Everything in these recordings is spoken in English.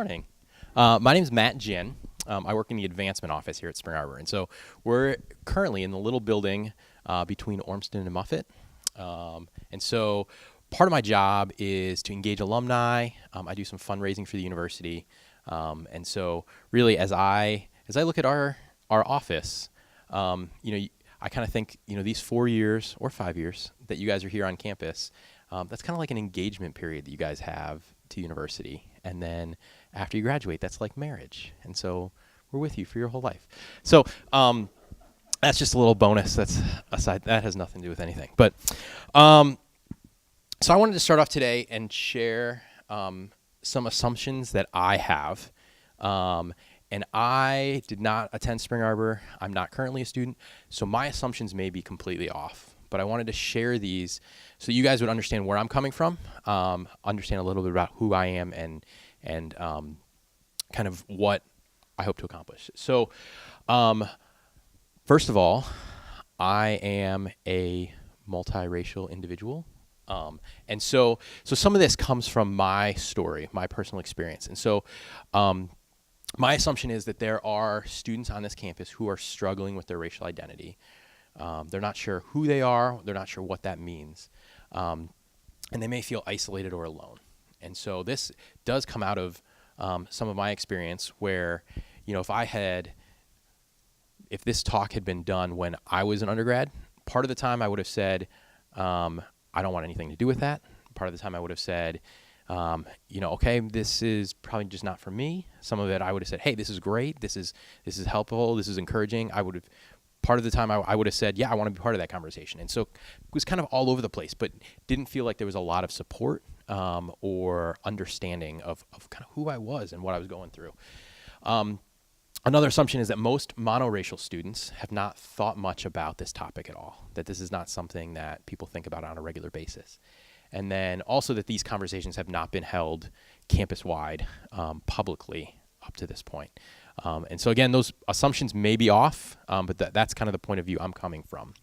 morning. My name is Matt Jin. I work in the advancement office here at Spring Arbor. And so we're currently in the little building between Ormston and Muffet. And so part of my job is to engage alumni. I do some fundraising for the university. And so really as I look at our office, I kind of think, these 4 years or 5 years that you guys are here on campus, that's kind of like an engagement period that you guys have to university. And then after you graduate, that's like marriage. And so we're with you for your whole life. So that's just a little bonus. That's aside. That has nothing to do with anything. But so I wanted to start off today and share some assumptions that I have. And I did not attend Spring Arbor. I'm not currently a student. So my assumptions may be completely off. But I wanted to share these so you guys would understand where I'm coming from, understand a little bit about who I am and kind of what I hope to accomplish. So first of all, I am a multiracial individual. And so some of this comes from my story, my personal experience. And so my assumption is that there are students on this campus who are struggling with their racial identity. They're not sure who they are. They're not sure what that means. And they may feel isolated or alone. And so this does come out of some of my experience where, if this talk had been done when I was an undergrad, part of the time I would have said, I don't want anything to do with that. Part of the time I would have said, okay, this is probably just not for me. Some of it I would have said, hey, this is great. This is helpful. This is encouraging. Part of the time I would have said, yeah, I want to be part of that conversation. And so it was kind of all over the place, but didn't feel like there was a lot of support or understanding of kind of who I was and what I was going through. Another assumption is that most monoracial students have not thought much about this topic at all, that this is not something that people think about on a regular basis. And then also that these conversations have not been held campus-wide publicly up to this point. And so again, those assumptions may be off, but that's kind of the point of view I'm coming from.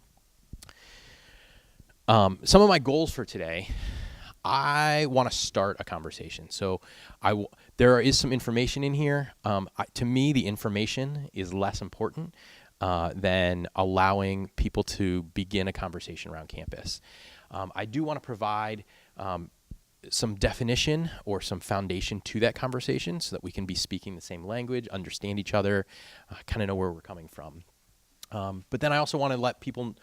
Some of my goals for today, I want to start a conversation. So there is some information in here. To me, the information is less important than allowing people to begin a conversation around campus. I do want to provide some definition or some foundation to that conversation so that we can be speaking the same language, understand each other, kind of know where we're coming from. But then I also want to let people,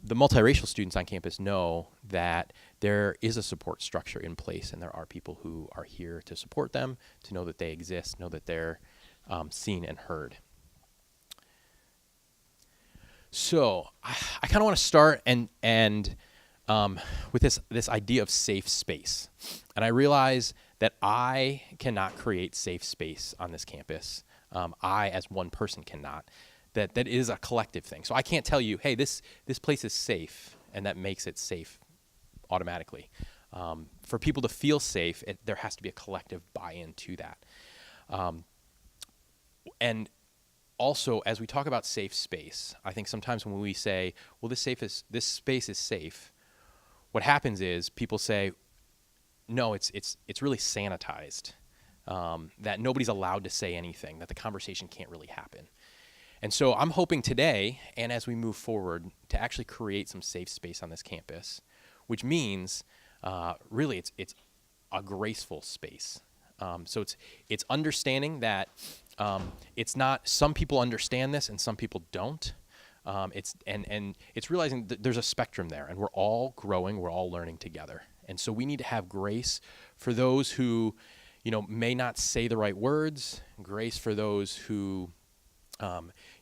the multiracial students on campus, know that there is a support structure in place and there are people who are here to support them, to know that they exist, know that they're seen and heard. So I kind of want to start and with this idea of safe space. And I realize that I cannot create safe space on this campus. I, as one person, cannot. That is a collective thing. So I can't tell you, hey, this place is safe, and that makes it safe automatically. For people to feel safe, there has to be a collective buy-in to that. And also, as we talk about safe space, I think sometimes when we say, well, this space is safe, what happens is people say, no, it's really sanitized, that nobody's allowed to say anything, that the conversation can't really happen. And so I'm hoping today, and as we move forward, to actually create some safe space on this campus, which means really it's a graceful space. So it's understanding that it's not, some people understand this and some people don't. It's realizing that there's a spectrum there, and we're all growing, we're all learning together. And so we need to have grace for those who, may not say the right words, grace for those who,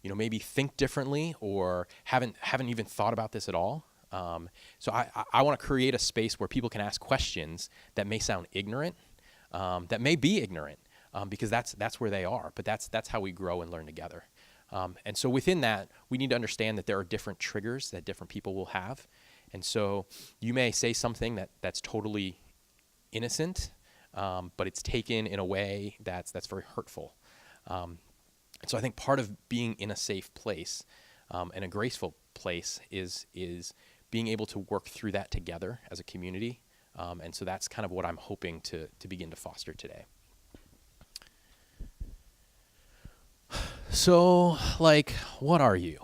maybe think differently or haven't even thought about this at all. So I want to create a space where people can ask questions that may sound ignorant, that may be ignorant, because that's where they are. But that's how we grow and learn together. And so within that, we need to understand that there are different triggers that different people will have. And so you may say something that's totally innocent, but it's taken in a way that's very hurtful. And so I think part of being in a safe place and a graceful place is being able to work through that together as a community. And so that's kind of what I'm hoping to begin to foster today. So, like, what are you?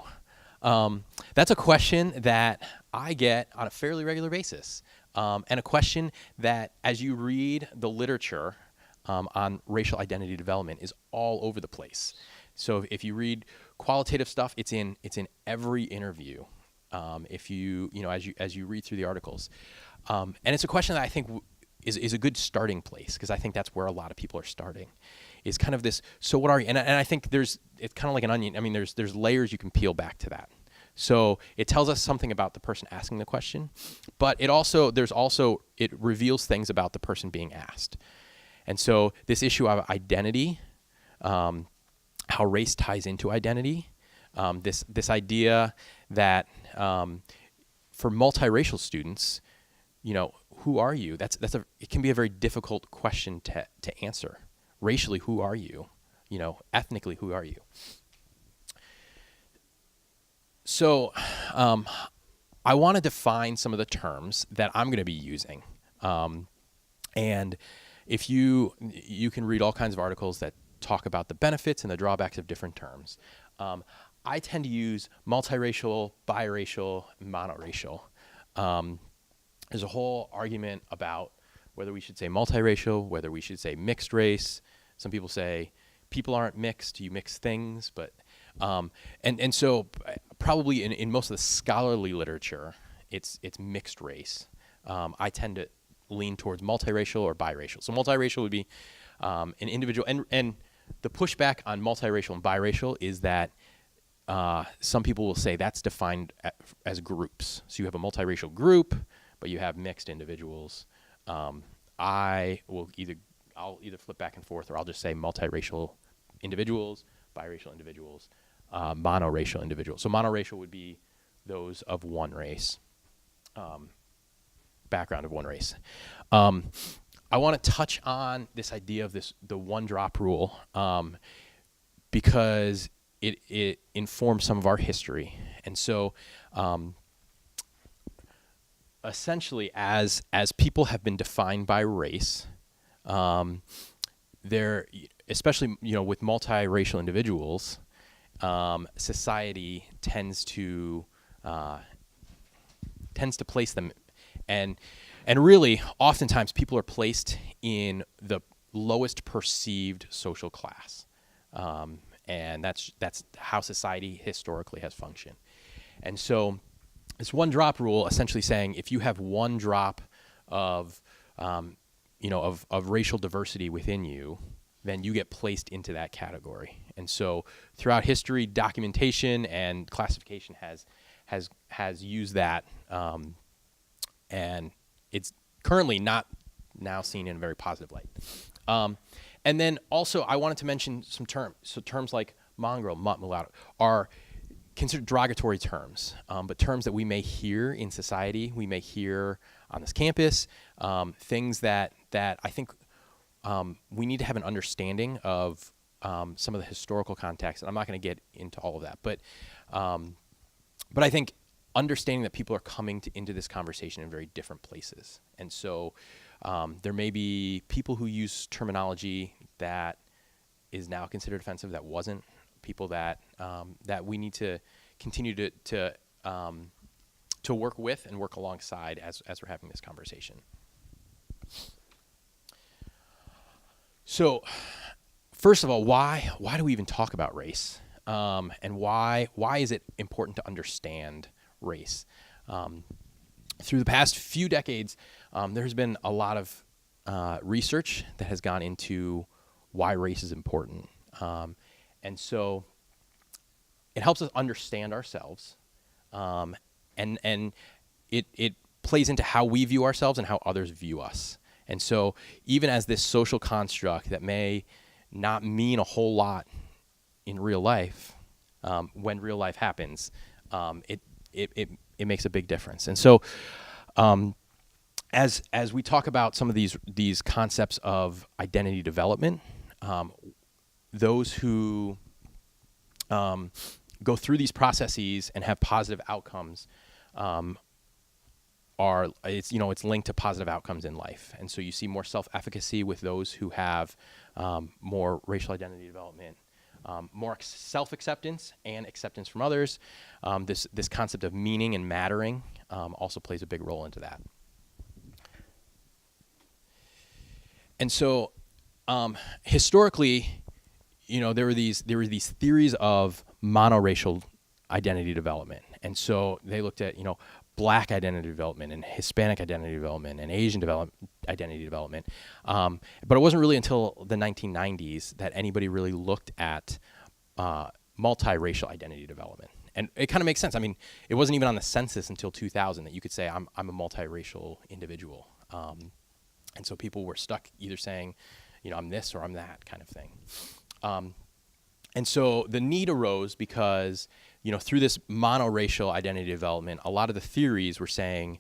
That's a question that I get on a fairly regular basis, and a question that, as you read the literature on racial identity development, is all over the place. So, if you read qualitative stuff, it's in every interview. If you know as you read through the articles, and it's a question that I think is a good starting place, because I think that's where a lot of people are starting, is kind of this. So what are you? And I think it's kind of like an onion. I mean, there's layers you can peel back to that. So it tells us something about the person asking the question, but it reveals things about the person being asked. And so this issue of identity, how race ties into identity, this idea that for multiracial students, who are you? It can be a very difficult question to answer. Racially, who are you? Ethnically, who are you? So I want to define some of the terms that I'm going to be using. And if you can read all kinds of articles that talk about the benefits and the drawbacks of different terms. I tend to use multiracial, biracial, and monoracial. There's a whole argument about whether we should say multiracial, whether we should say mixed race. Some people say people aren't mixed, you mix things. But and so probably in most of the scholarly literature, it's mixed race. I tend to lean towards multiracial or biracial. So multiracial would be an individual, and the pushback on multiracial and biracial is that some people will say that's defined as groups. So you have a multiracial group, but you have mixed individuals. I'll either flip back and forth, or I'll just say multiracial individuals, biracial individuals, monoracial individuals. So monoracial would be those of one race, background of one race. I want to touch on this idea of the one drop rule, because it informs some of our history. And so essentially, as people have been defined by race, they're, especially with multiracial individuals, society tends to place them, and really oftentimes people are placed in the lowest perceived social class, and that's how society historically has functioned. And so this one drop rule essentially saying if you have one drop of racial diversity within you, then you get placed into that category. And so throughout history, documentation and classification has used that, and it's currently not now seen in a very positive light. And then also I wanted to mention some terms. So terms like mongrel, mutt, mulatto are considered derogatory terms, but terms that we may hear in society, we may hear on this campus, things that I think we need to have an understanding of some of the historical context. And I'm not going to get into all of that, but I think understanding that people are coming into this conversation in very different places. And so there may be people who use terminology that is now considered offensive that wasn't, people that we need to continue to work with and work alongside as we're having this conversation. So first of all, why do we even talk about race? And why is it important to understand race? Through the past few decades, there has been a lot of research that has gone into why race is important. And so it helps us understand ourselves, and it plays into how we view ourselves and how others view us. And so even as this social construct that may not mean a whole lot in real life, when real life happens, it makes a big difference. And so as we talk about some of these concepts of identity development, those who go through these processes and have positive outcomes it's linked to positive outcomes in life. And so you see more self-efficacy with those who have more racial identity development, more self-acceptance and acceptance from others. This concept of meaning and mattering also plays a big role into that. And so, historically, there were these theories of monoracial identity development, and so they looked at Black identity development and Hispanic identity development and Asian identity development, but it wasn't really until the 1990s that anybody really looked at multiracial identity development. And it kind of makes sense. I mean, it wasn't even on the census until 2000 that you could say I'm a multiracial individual. And so people were stuck either saying, I'm this or I'm that kind of thing. And so the need arose because, through this monoracial identity development, a lot of the theories were saying,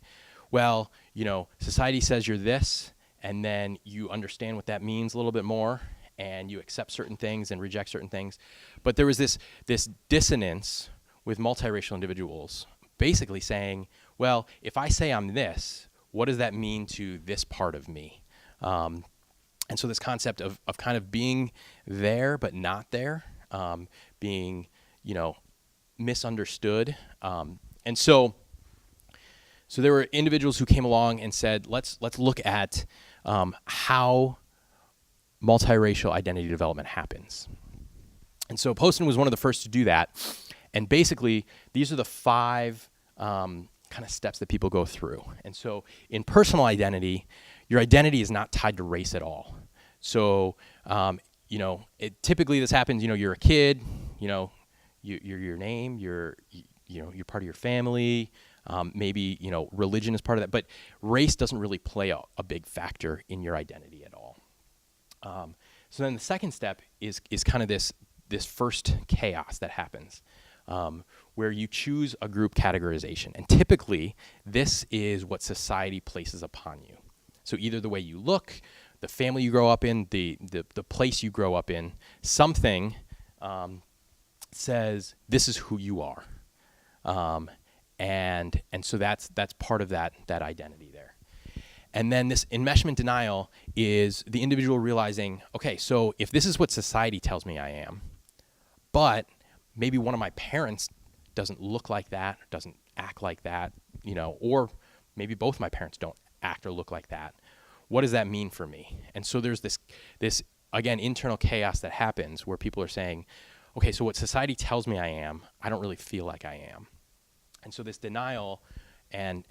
well, society says you're this, and then you understand what that means a little bit more, and you accept certain things and reject certain things. But there was this dissonance with multiracial individuals, basically saying, well, if I say I'm this, what does that mean to this part of me? And so this concept of kind of being there but not there, being, misunderstood. And so there were individuals who came along and said, let's look at how multiracial identity development happens. And so Poston was one of the first to do that. And basically, these are the 5 kind of steps that people go through. And so in personal identity, your identity is not tied to race at all. So, typically this happens, you're a kid, you're your name, you're part of your family, maybe, religion is part of that, but race doesn't really play a big factor in your identity at all. So then the second step is kind of this first chaos that happens, where you choose a group categorization. And typically, this is what society places upon you. So either the way you look, the family you grow up in, the place you grow up in, something says this is who you are. And so that's part of that identity there. And then this enmeshment denial is the individual realizing, okay, so if this is what society tells me I am, but maybe one of my parents doesn't look like that, doesn't act like that, or maybe both my parents don't act or look like that. What does that mean for me? And so there's this again, internal chaos that happens where people are saying, okay, so what society tells me I am, I don't really feel like I am. And so this denial and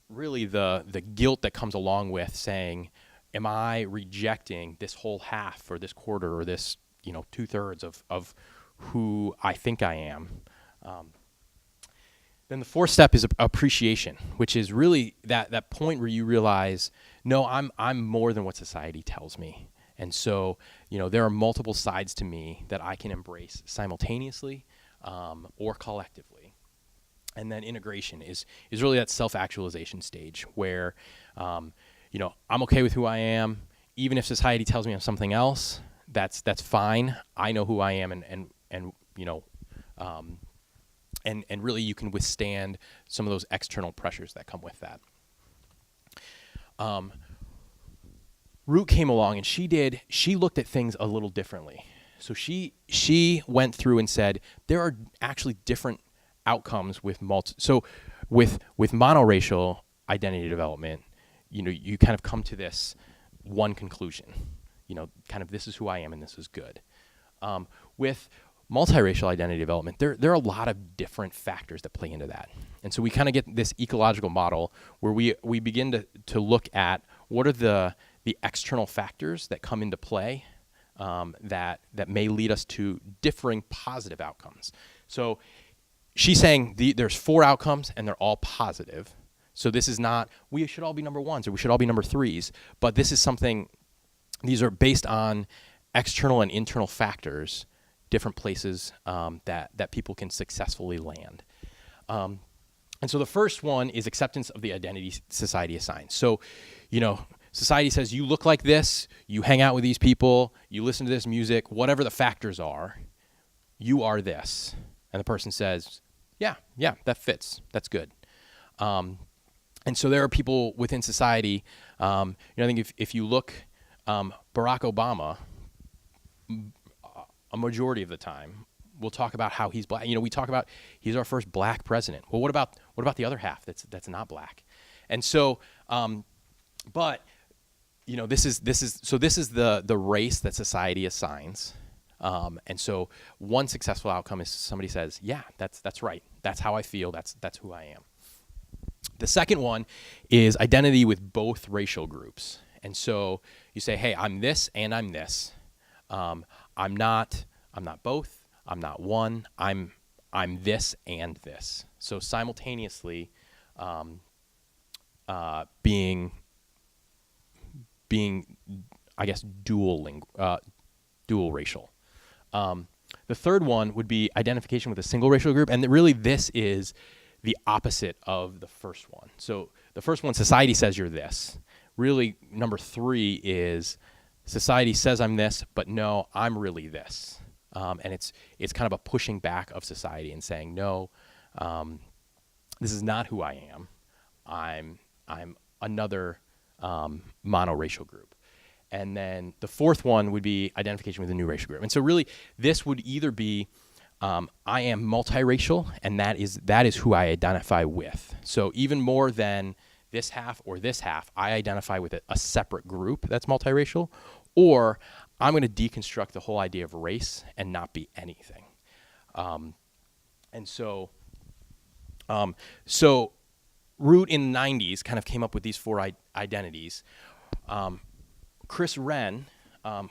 really the guilt that comes along with saying, am I rejecting this whole half or this quarter or this, 2/3 of who I think I am? Then the fourth step is appreciation, which is really that point where you realize, no, I'm more than what society tells me. And so, there are multiple sides to me that I can embrace simultaneously or collectively. And then integration is really that self-actualization stage where, I'm okay with who I am. Even if society tells me I'm something else, that's fine. I know who I am and really you can withstand some of those external pressures that come with that. Root came along and she looked at things a little differently. So she went through and said there are actually different outcomes with with monoracial identity development. You kind of come to this one conclusion. Kind of this is who I am and this is good. With multiracial identity development, there are a lot of different factors that play into that. And so we kind of get this ecological model where we begin to look at what are the external factors that come into play that may lead us to differing positive outcomes. So she's saying there's 4 outcomes and they're all positive. So this is not, we should all be number 1s or we should all be number 3s, but this is something, these are based on external and internal factors, different places that people can successfully land. And so the first one is acceptance of the identity society assigns. So, society says you look like this, you hang out with these people, you listen to this music, whatever the factors are, you are this. And the person says, yeah, that fits. That's good. And so there are people within society, I think if you look, Barack Obama, a majority of the time, we'll talk about how he's black. We talk about he's our first black president. Well, what about the other half that's not black? And so, but this is the race that society assigns. And so one successful outcome is somebody says, yeah, that's right. That's how I feel. That's who I am. The second one is identity with both racial groups. And so you say, hey, I'm this and I'm this. I'm not both. I'm not one. I'm this and this. So simultaneously, being I guess dual racial. The third one would be identification with a single racial group, and really this is the opposite of the first one. So the first one, society says you're this. Really, number 3 is society says I'm this, but no, I'm really this. And it's kind of a pushing back of society and saying, no, this is not who I am. I'm another monoracial group. And then the fourth one would be identification with a new racial group. And so really, this would either be I am multiracial, and that is who I identify with. So even more than this half or this half, I identify with a separate group that's multiracial, or I'm going to deconstruct the whole idea of race and not be anything. And so Root in the 90s kind of came up with these 4 identities. Chris Wren,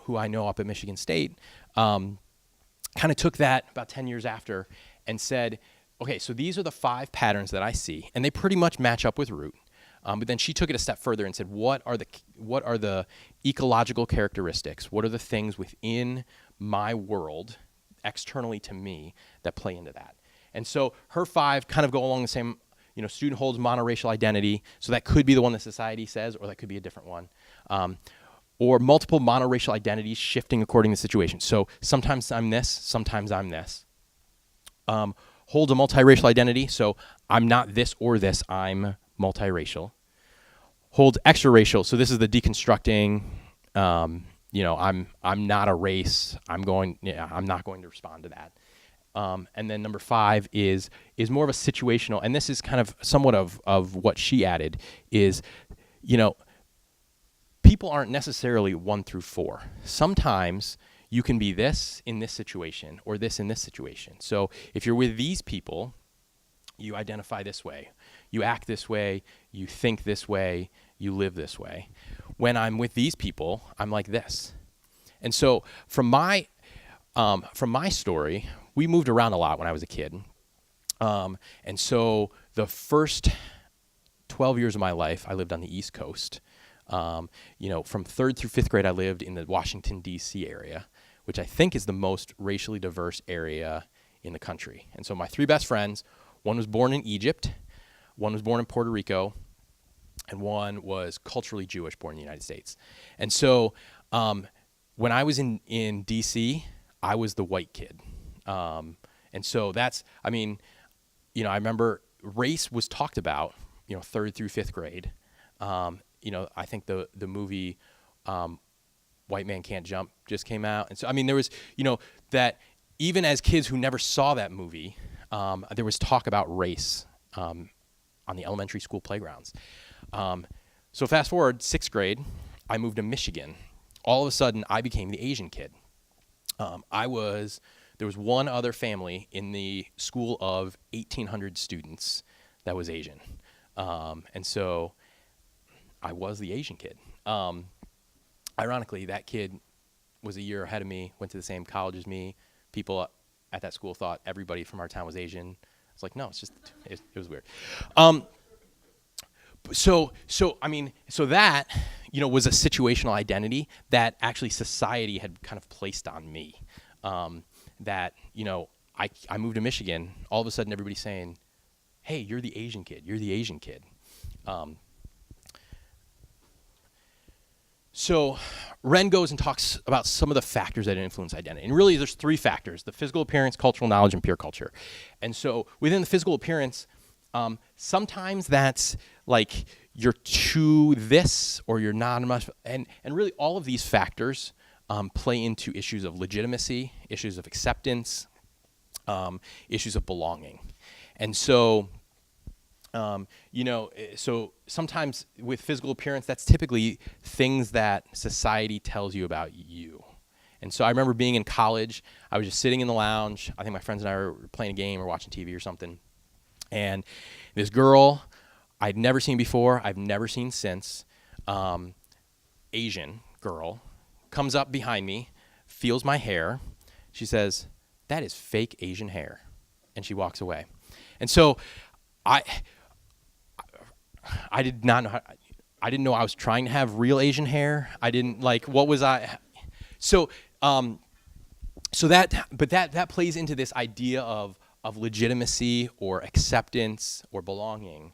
who I know up at Michigan State, kind of took that about 10 years after and said, okay, so these are the 5 patterns that I see, and they pretty much match up with Root. But then she took it a step further and said, what are the ecological characteristics? What are the things within my world, externally to me, that play into that? And so her 5 kind of go along the same, student holds monoracial identity, so that could be the one that society says, or that could be a different one. Or multiple monoracial identities shifting according to the situation. So sometimes I'm this, sometimes I'm this. Holds a multiracial identity, so I'm not this or this, I'm multiracial. Holds extra-racial, so this is the deconstructing, I'm not a race, I'm not going to respond to that. And then number 5 is more of a situational, and this is kind of somewhat of what she added, is, people aren't necessarily 1 through 4. Sometimes you can be this in this situation or this in this situation. So if you're with these people, you identify this way. You act this way. You think this way. You live this way. When I'm with these people, I'm like this. And so from my story, we moved around a lot when I was a kid. And so the first 12 years of my life, I lived on the East Coast. From 3rd through 5th grade, I lived in the Washington, D.C. area, which I think is the most racially diverse area in the country. And so my 3 best friends, one was born in Egypt, one was born in Puerto Rico, and one was culturally Jewish, born in the United States. And so when I was in D.C., I was the white kid. And so I remember race was talked about, 3rd through 5th grade. I think the movie White Man Can't Jump just came out. And so, there was, that even as kids who never saw that movie, there was talk about race on the elementary school playgrounds. So fast forward, 6th grade, I moved to Michigan. All of a sudden, I became the Asian kid. There was one other family in the school of 1,800 students that was Asian. And so I was the Asian kid. Ironically, that kid was a year ahead of me, went to the same college as me. People at that school thought everybody from our town was Asian. It's like, no, it was weird. So that, was a situational identity that actually society had kind of placed on me. I moved to Michigan, all of a sudden everybody's saying, hey, you're the Asian kid, you're the Asian kid. So Wren goes and talks about some of the factors that influence identity. And really there's 3 factors: the physical appearance, cultural knowledge, and peer culture. And so within the physical appearance, sometimes that's like you're too this or you're not enough. And really all of these factors play into issues of legitimacy, issues of acceptance, issues of belonging. And so, so sometimes with physical appearance, that's typically things that society tells you about you. And so I remember being in college, I was just sitting in the lounge. I think my friends and I were playing a game or watching TV or something. And this girl I'd never seen before, I've never seen since, Asian girl, comes up behind me, feels my hair. She says, "That is fake Asian hair." And she walks away. And so I did not know I didn't know I was trying to have real Asian hair. I didn't what was I? So that plays into this idea of legitimacy or acceptance or belonging,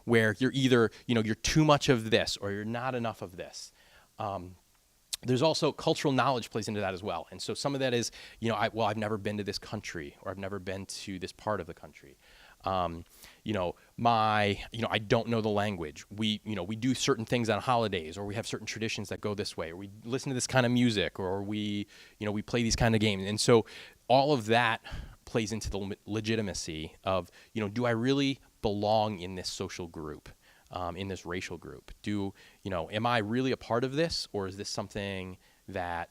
where you're either, you're too much of this or you're not enough of this. There's also cultural knowledge plays into that as well. And so some of that is, I've never been to this country, or I've never been to this part of the country. I don't know the language. We do certain things on holidays, or we have certain traditions that go this way, or we listen to this kind of music, or we play these kind of games. And so all of that plays into the legitimacy of, do I really belong in this social group, in this racial group? Am I really a part of this, or is this something that,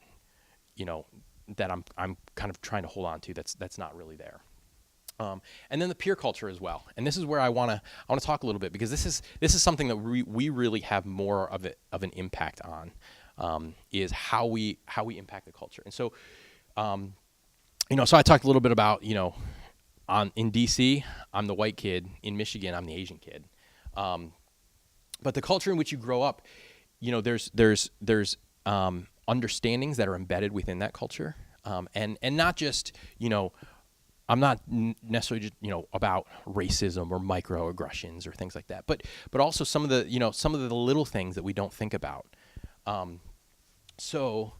that I'm kind of trying to hold on to that's not really there? And then the peer culture as well. And this is where I want to talk a little bit, because this is something that we really have more of an impact on, is how we impact the culture. And so, so I talked a little bit about, in DC, I'm the white kid. In Michigan, I'm the Asian kid. But the culture in which you grow up, there's understandings that are embedded within that culture, and not just, I'm not necessarily just, about racism or microaggressions or things like that, but also some of the little things that we don't think about. So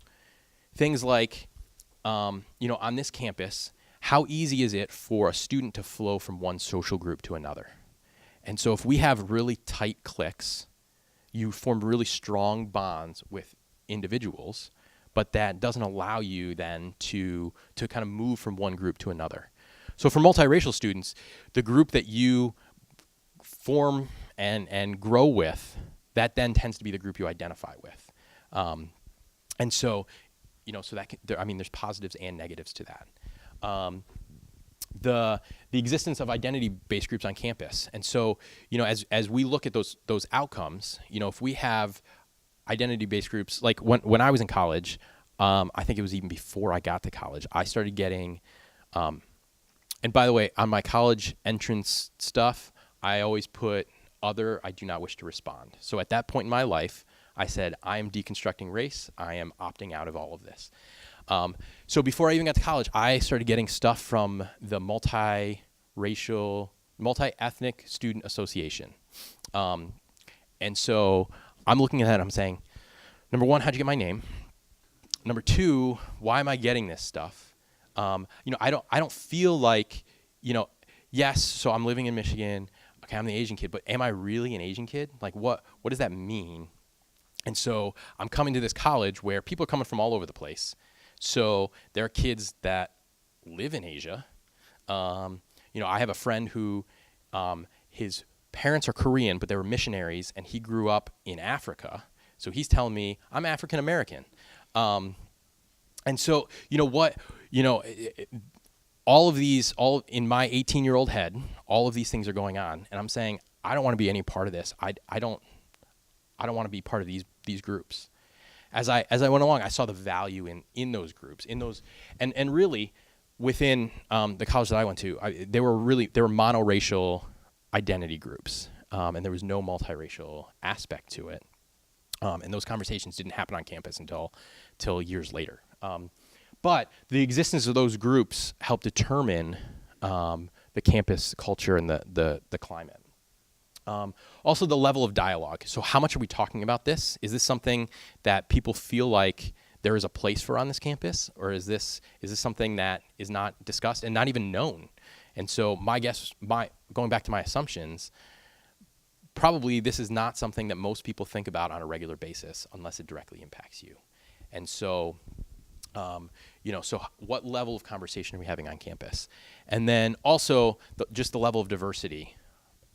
things like, on this campus, how easy is it for a student to flow from one social group to another? And so if we have really tight cliques, you form really strong bonds with individuals, but that doesn't allow you then to kind of move from one group to another. So for multiracial students, the group that you form and grow with, that then tends to be the group you identify with. And so, so that there's positives and negatives to that. The existence of identity-based groups on campus. And so, as we look at those outcomes, if we have identity-based groups, like when I was in college, I think it was even before I got to college, I started getting, and by the way, on my college entrance stuff, I always put other, I do not wish to respond. So at that point in my life, I said, I am deconstructing race. I am opting out of all of this. So before I even got to college, I started getting stuff from the Multi-Ethnic Student Association. And so I'm looking at that and I'm saying, number one, how'd you get my name? Number two, why am I getting this stuff? I don't feel like, yes, so I'm living in Michigan. Okay, I'm the Asian kid, but am I really an Asian kid? Like, what does that mean? And so I'm coming to this college where people are coming from all over the place. So there are kids that live in Asia. I have a friend who, his parents are Korean, but they were missionaries, and he grew up in Africa. So he's telling me I'm African American. And so, all in my 18-year-old head, all of these things are going on, and I'm saying I don't want to be any part of this. I don't want to be part of these groups. As I went along, I saw the value in those groups, and really within the college that I went to, they were monoracial identity groups, and there was no multiracial aspect to it. And those conversations didn't happen on campus till years later. But the existence of those groups helped determine the campus culture and the climate. Also, the level of dialogue. So how much are we talking about this? Is this something that people feel like there is a place for on this campus? Or is this something that is not discussed and not even known? And so my guess, going back to my assumptions, probably this is not something that most people think about on a regular basis unless it directly impacts you. And so, so what level of conversation are we having on campus? And then also just the level of diversity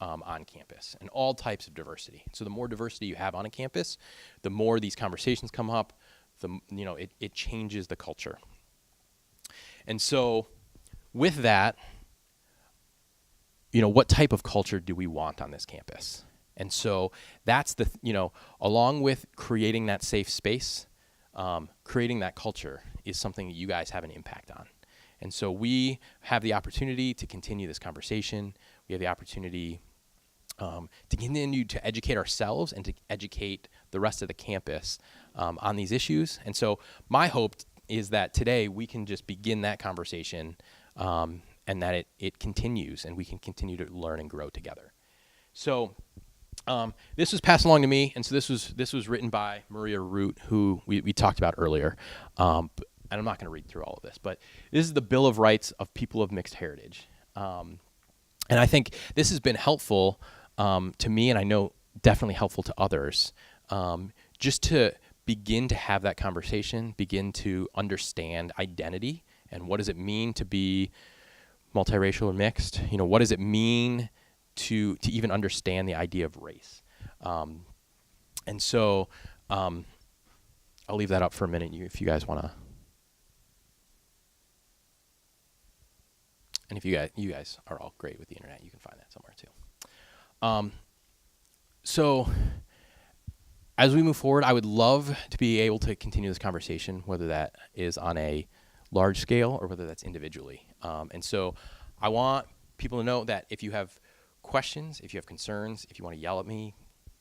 on campus, and all types of diversity. So the more diversity you have on a campus, the more these conversations come up, it changes the culture. And so with that, what type of culture do we want on this campus? And so that's along with creating that safe space, creating that culture is something that you guys have an impact on. And so we have the opportunity to continue this conversation. We have the opportunity to continue to educate ourselves and to educate the rest of the campus on these issues. And so my hope is that today we can just begin that conversation and that it continues and we can continue to learn and grow together. So this was passed along to me, and so this was written by Maria Root, who we talked about earlier. And I'm not going to read through all of this, but this is the Bill of Rights of People of Mixed Heritage. And I think this has been helpful to me, and I know definitely helpful to others, just to begin to have that conversation, begin to understand identity and what does it mean to be multiracial or mixed. What does it mean to even understand the idea of race? And so I'll leave that up for a minute if you guys want to. And if you guys are all great with the internet, you can find that somewhere too. So as we move forward, I would love to be able to continue this conversation, whether that is on a large scale or whether that's individually. And so I want people to know that if you have questions, if you have concerns, if you want to yell at me,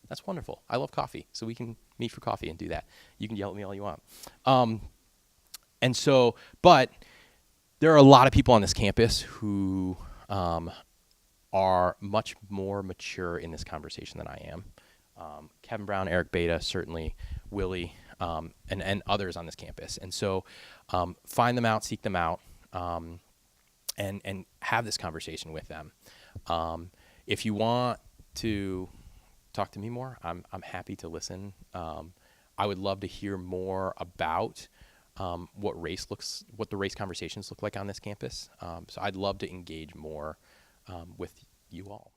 that's wonderful. I love coffee, so we can meet for coffee and do that. You can yell at me all you want. But there are a lot of people on this campus who are much more mature in this conversation than I am. Kevin Brown, Eric Beta, certainly Willie, and others on this campus. And so find them out, seek them out, and have this conversation with them. If you want to talk to me more, I'm happy to listen. I would love to hear more about what the race conversations look like on this campus. So I'd love to engage more with you all.